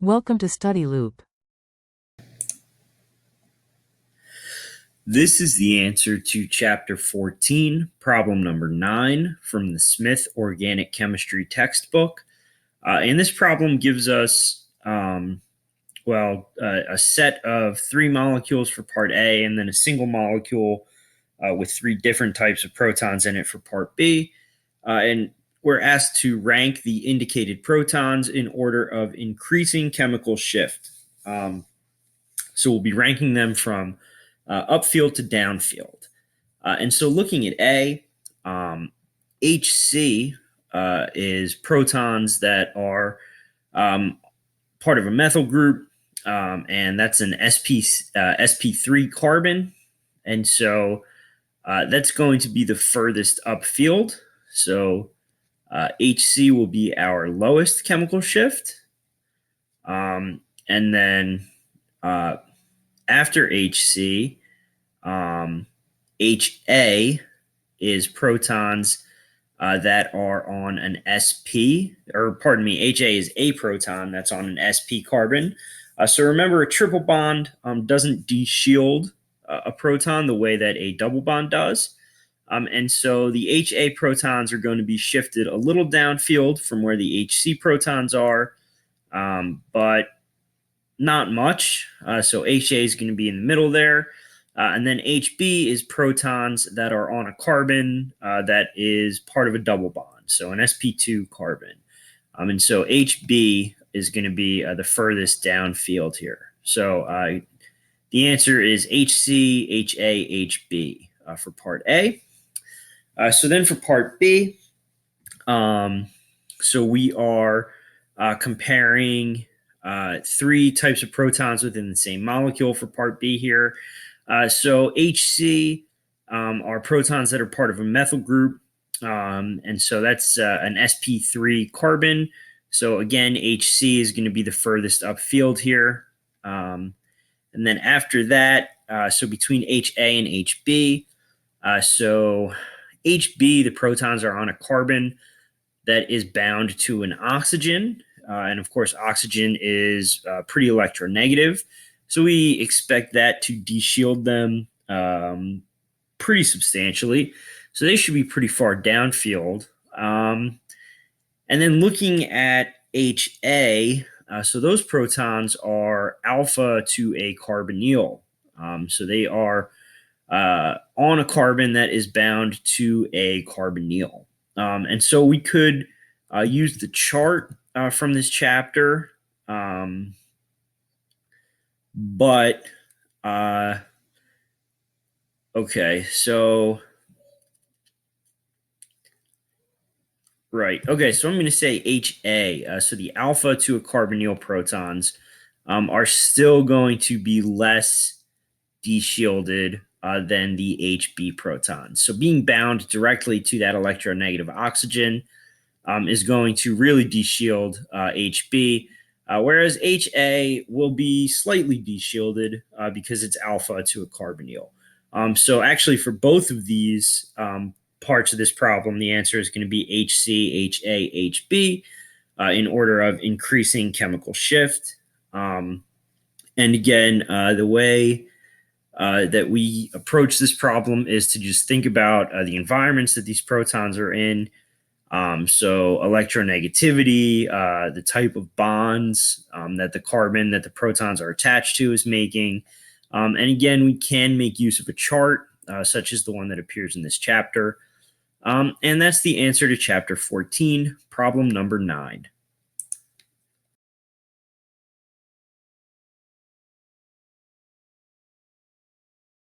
Welcome to Study Loop. This is the answer to Chapter 14, problem number 9 from the Smith Organic Chemistry textbook. And this problem gives us, a set of 3 molecules for part A and then a single molecule with 3 different types of protons in it for part B. And we're asked to rank the indicated protons in order of increasing chemical shift. So we'll be ranking them from upfield to downfield. And so looking at A, HC is protons that are part of a methyl group, and that's an sp3 carbon. And so that's going to be the furthest upfield. So HC will be our lowest chemical shift. And then after HC, HA is protons that are on an HA is a proton that's on an sp carbon. So remember, a triple bond doesn't de-shield a proton the way that a double bond does. And so the HA protons are going to be shifted a little downfield from where the HC protons are, but not much. So HA is going to be in the middle there. And then HB is protons that are on a carbon that is part of a double bond, so an sp2 carbon. And so HB is going to be the furthest downfield here. So the answer is HC, HA, HB for part A. So then for part B, so we are comparing 3 types of protons within the same molecule for part B here. So HC are protons that are part of a methyl group. And so that's an sp3 carbon. So again, HC is going to be the furthest upfield here. And then after that, so between HA and HB, so HB, the protons are on a carbon that is bound to an oxygen. And of course, oxygen is pretty electronegative. So we expect that to de-shield them pretty substantially. So they should be pretty far downfield. And then looking at HA, so those protons are alpha to a carbonyl. So they are on a carbon that is bound to a carbonyl. And so we could use the chart from this chapter. Okay, so I'm going to say HA. So the alpha to a carbonyl protons are still going to be less de-shielded than the HB protons. So being bound directly to that electronegative oxygen is going to really de-shield HB, whereas HA will be slightly de-shielded because it's alpha to a carbonyl. So actually for both of these parts of this problem, the answer is going to be HC, HA, HB in order of increasing chemical shift. And again, the way that we approach this problem is to just think about the environments that these protons are in. So electronegativity, the type of bonds that the carbon that the protons are attached to is making. And again, we can make use of a chart such as the one that appears in this chapter. And that's the answer to chapter 14, problem number 9.